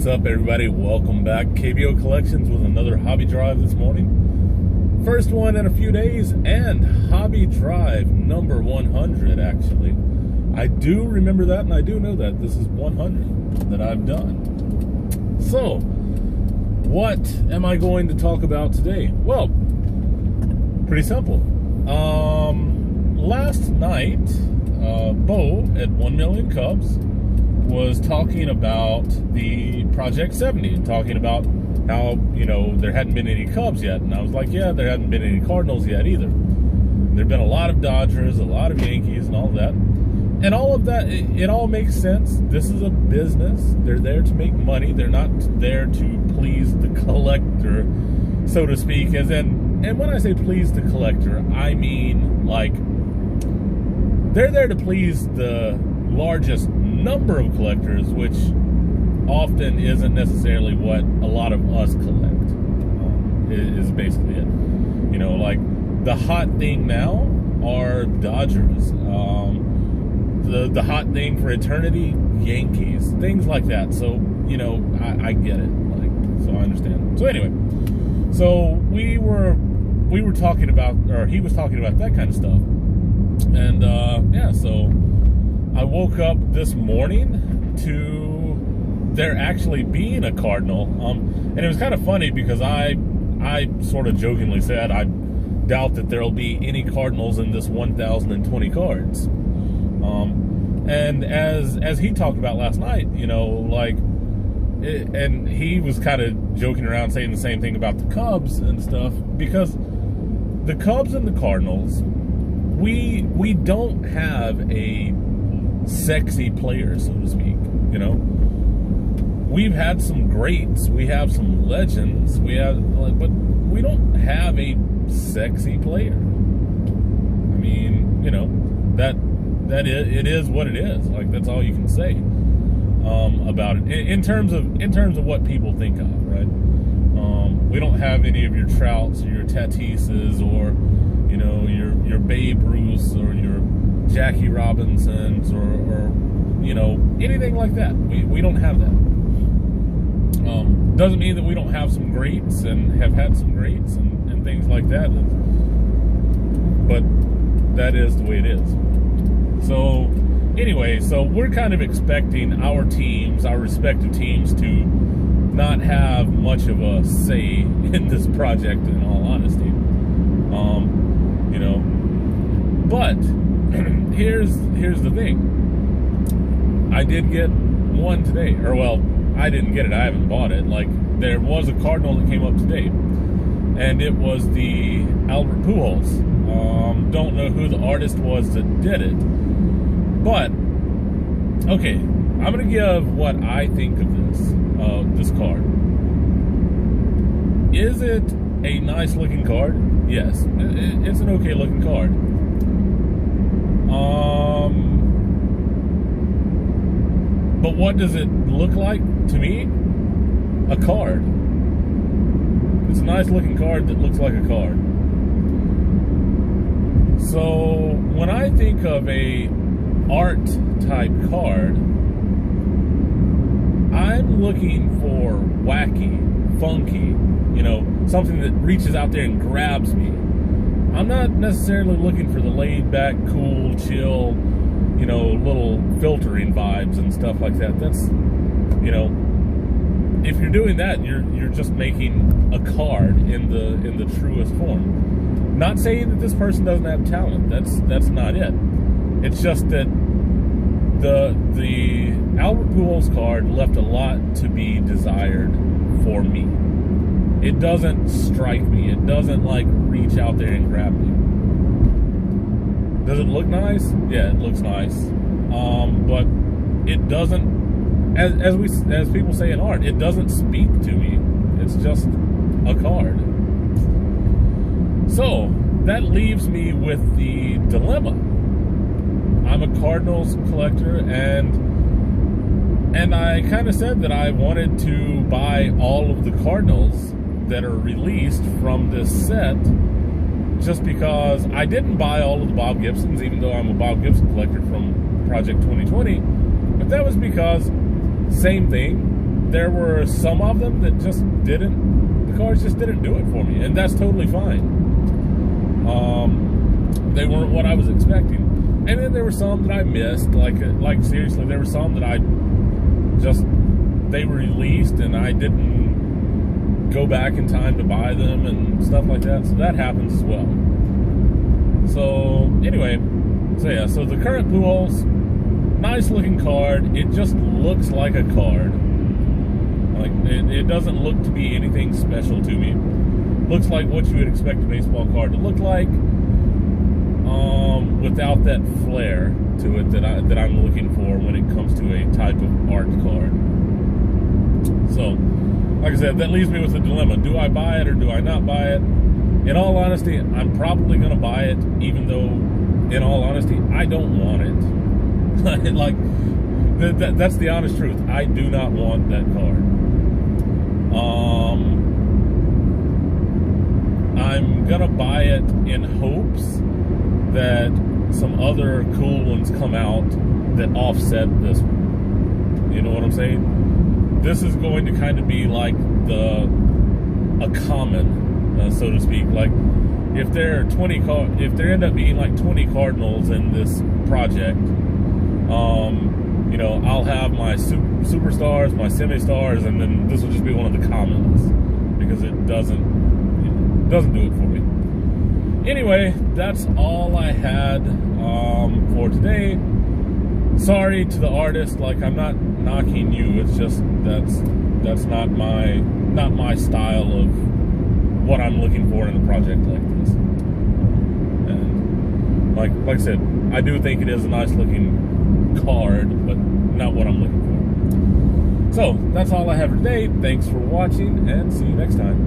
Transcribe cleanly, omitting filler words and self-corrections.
up, everybody? Welcome back. KBO Collections with another hobby drive this morning. First one in a few days, and hobby drive number 100, actually. I do remember that, and I do know that this is 100 that I've done. So, what am I going to talk about today? Well, pretty simple. Last night, Bo at 1 Million Cubs was talking about the Project 70 and talking about how, you know, there hadn't been any Cubs yet. And I was like, yeah, there hadn't been any Cardinals yet either. There've been a lot of Dodgers, a lot of Yankees, and all that. And all of that, it all makes sense. This is a business. They're there to make money. They're not there to please the collector, so to speak. And when I say please the collector, I mean, like, they're there to please the largest number of collectors, which often isn't necessarily what a lot of us collect, is basically it. You know, like, the hot thing now are Dodgers. The hot thing for eternity, Yankees, things like that. So, you know, I get it. Like, so I understand. So anyway, so we were talking about, or he was talking about that kind of stuff. And yeah, so I woke up this morning to there actually being a Cardinal. And it was kind of funny because I sort of jokingly said I doubt that there'll be any Cardinals in this 1,020 cards. And as he talked about last night, you know, like, and he was kind of joking around saying the same thing about the Cubs and stuff, because the Cubs and the Cardinals, we don't have a sexy player, so to speak. You know, we've had some greats, we have some legends, but we don't have a sexy player. I mean, you know, it is what it is. Like, that's all you can say about it in terms of what people think of, right? We don't have any of your Trouts or your Tatises or, you know, your Babe Ruths or your Jackie Robinsons or you know, anything like that. We don't have that. Doesn't mean that we don't have some greats and have had some greats and things like that, but that is the way it is. So anyway, so we're kind of expecting our teams, our respective teams, to not have much of a say in this project, in all honesty. You know, but here's the thing. I did get one today, or well, I didn't get it, I haven't bought it. Like, there was a Cardinal that came up today, and it was the Albert Pujols. Don't know who the artist was that did it, but okay, I'm gonna give what I think of this card. Is it a nice looking card? Yes, it's an okay looking card. But what does it look like to me? A card. It's a nice looking card that looks like a card. So when I think of a art type card, I'm looking for wacky, funky, you know, something that reaches out there and grabs me. I'm not necessarily looking for the laid back, cool, chill, you know, little filtering vibes and stuff like that. That's, you know, if you're doing that, you're just making a card in the truest form. Not saying that this person doesn't have talent. That's not it. It's just that the Albert Pujols card left a lot to be desired for me. It doesn't strike me. It doesn't, like, reach out there and grab me. Does it look nice? Yeah, it looks nice. But it doesn't, as people say in art, it doesn't speak to me. It's just a card. So that leaves me with the dilemma. I'm a Cardinals collector, and I kind of said that I wanted to buy all of the Cardinals that are released from this set, just because I didn't buy all of the Bob Gibsons, even though I'm a Bob Gibson collector from Project 2020. But that was because, same thing, there were some of them that just didn't, the cars just didn't do it for me, and that's totally fine. They weren't what I was expecting. And then there were some that I missed, like seriously, there were some that they were released and I didn't go back in time to buy them and stuff like that, so that happens as well. So anyway, so the current Pujols, nice looking card. It just looks like a card. Like it doesn't look to be anything special to me. Looks like what you would expect a baseball card to look like, without that flair to it that I'm looking for when it comes to a type of art card. So, like I said, that leaves me with a dilemma. Do I buy it or do I not buy it? In all honesty, I'm probably going to buy it, even though, in all honesty, I don't want it. Like, that's the honest truth. I do not want that card. I'm going to buy it in hopes that some other cool ones come out that offset this one. You know what I'm saying? This is going to kind of be like a common, so to speak. Like if there end up being like 20 Cardinals in this project, you know, I'll have my superstars, my semi-stars, and then this will just be one of the commons because it doesn't do it for me. Anyway, that's all I had for today. Sorry to the artist, like I'm not knocking you. It's just that's not my style of what I'm looking for in a project like this. And like I said, I do think it is a nice looking card, but not what I'm looking for. So that's all I have for today. Thanks for watching, and see you next time.